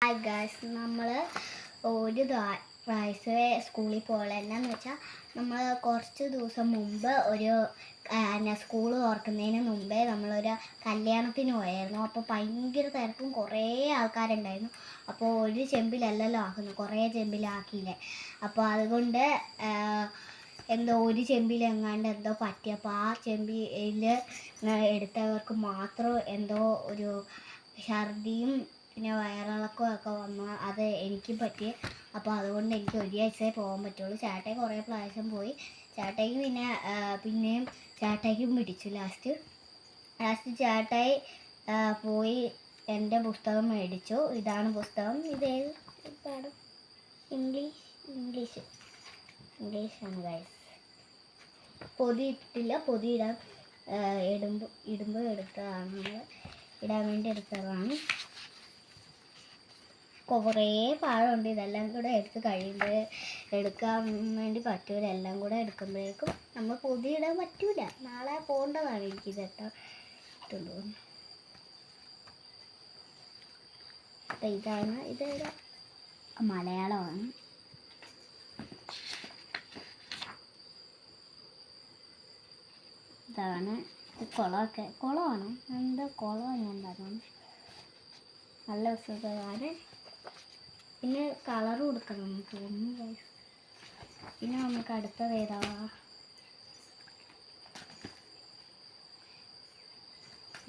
Hi guys, നമ്മൾ ഒരു പ്രാവശ്യമേ സ്കൂളിൽ പോകല. എന്നാന്ന് വെച്ചാൽ നമ്മൾ കുറച്ച് ദിവസം മുമ്പ് ഒരു സ്കൂൾ തുറക്കുന്നതിന് മുമ്പേ നമ്മളൊരു കല്യാണത്തിന് പോയായിരുന്നു. അപ്പോൾ ഭയങ്കര തിരക്കും കുറേ ആൾക്കാരുണ്ടായിരുന്നു. അപ്പോൾ ഒരു ചെമ്പിലല്ലല്ലോ ആക്കുന്നു, കുറേ ചെമ്പിലാക്കിയില്ലേ. അപ്പോൾ അതുകൊണ്ട് എന്തോ ഒരു ചെമ്പിലെങ്ങാണ്ട് എന്തോ പറ്റിയപ്പോൾ ആ ചെമ്പിൽ എടുത്തവർക്ക് മാത്രം എന്തോ ഒരു ഛർദിയും പിന്നെ വയറിളക്കവും ഒക്കെ വന്നു. അത് എനിക്ക് പറ്റി. അപ്പോൾ അതുകൊണ്ട് എനിക്ക് ഒരാഴ്ചയെ പോകാൻ പറ്റുള്ളൂ. ചേട്ടായി കുറേ പ്രാവശ്യം പോയി. ചേട്ടായിക്ക് പിന്നെയും ചേട്ടായിക്കും പിടിച്ചു. ലാസ്റ്റ് ചേട്ടായി പോയി എൻ്റെ പുസ്തകം മേടിച്ചു. ഇതാണ് പുസ്തകം. ഇതേത് പാഠം? ഇംഗ്ലീഷാണ് ഗൈസ്. പൊതി ഇട്ടിട്ടില്ല. പൊതി ഇടുമ്പോൾ എടുത്തതാണ്. നമ്മൾ ഇടാൻ വേണ്ടി എടുത്തതാണ്. കുറേ പാഴമുണ്ട്. ഇതെല്ലാം കൂടെ എടുത്ത് കഴിയുമ്പോൾ എടുക്കാൻ വേണ്ടി പറ്റൂല. എല്ലാം കൂടെ എടുക്കുമ്പോഴേക്കും നമ്മൾ പൊതി ഇടാൻ പറ്റൂല. നാളെ പോകേണ്ടതാണ് എനിക്കിതെട്ടോ ഇട്ടുകൊണ്ട് പോകുന്നത്. അപ്പം ഇത് മലയാളമാണ്. ഇതാണ് കുളമാണ്. എന്താ കുളം എന്താണെന്ന് നല്ല പുസ്തകമാണ്. പിന്നെ കളർ കൊടുക്കണം തോന്നുന്നു. പിന്നെ നമുക്ക് അടുത്തത് ഏതാ?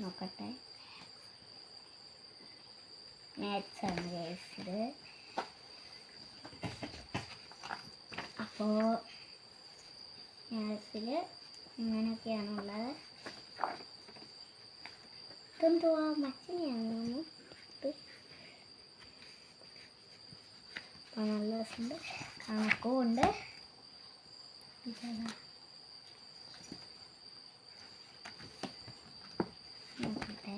നോക്കട്ടെ. മാത്സ് ആണ് ഗൈസ് ഇത്. അപ്പോൾ മാത്സിൽ ഇങ്ങനെയൊക്കെയാണുള്ളത്. ഇതെന്തുവാ? മച്ചിനെയാണെന്ന്. നല്ല രസമുണ്ട്. കണക്കും ഉണ്ട്. നോക്കട്ടെ.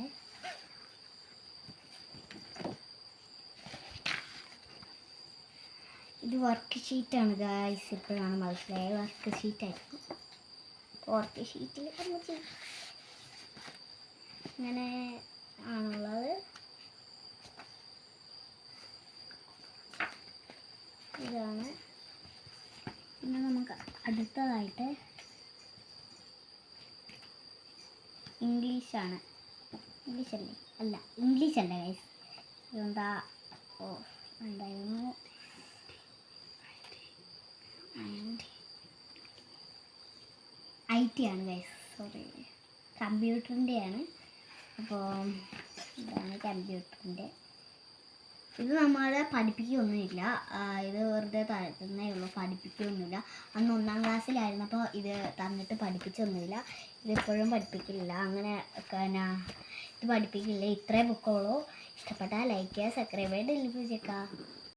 ഇത് വർക്ക് ഷീറ്റാണ് ഗായ്സ്. ഇപ്പോഴാണ് മനസ്സിലായത് വർക്ക് ഷീറ്റായിരുന്നു. വർക്ക് ഷീറ്റിൽ ഇങ്ങനെ ആണുള്ളത്. ഇതാണ്. പിന്നെ നമുക്ക് അടുത്തതായിട്ട് ഇംഗ്ലീഷല്ല ഗൈസ്. ഇതെന്താ? എന്തായിരുന്നു? IT ആണ് ഗൈസ്. സോറി, കമ്പ്യൂട്ടറിൻ്റെയാണ്. അപ്പോൾ ഇതാണ് കമ്പ്യൂട്ടറിൻ്റെ. ഇത് നമ്മളെ പഠിപ്പിക്കുകയൊന്നുമില്ല. ഇത് വെറുതെ തരുന്നേ ഉള്ളൂ, പഠിപ്പിക്കുകയൊന്നുമില്ല. അന്ന് 1ാം ക്ലാസ്സിലായിരുന്നപ്പോൾ ഇത് തന്നിട്ട് പഠിപ്പിച്ചൊന്നുമില്ല. ഇതിപ്പോഴും പഠിപ്പിക്കില്ല. അങ്ങനെ ഇത് പഠിപ്പിക്കില്ല. ഇത്രേ ബുക്കുള്ളൂ. ഇഷ്ടപ്പെട്ടാൽ ലൈക്ക് ചെയ്യുക, സബ്സ്ക്രൈബ് ചെയ്ത് ഡിലീറ്റ് ചെയ്തേക്കാം.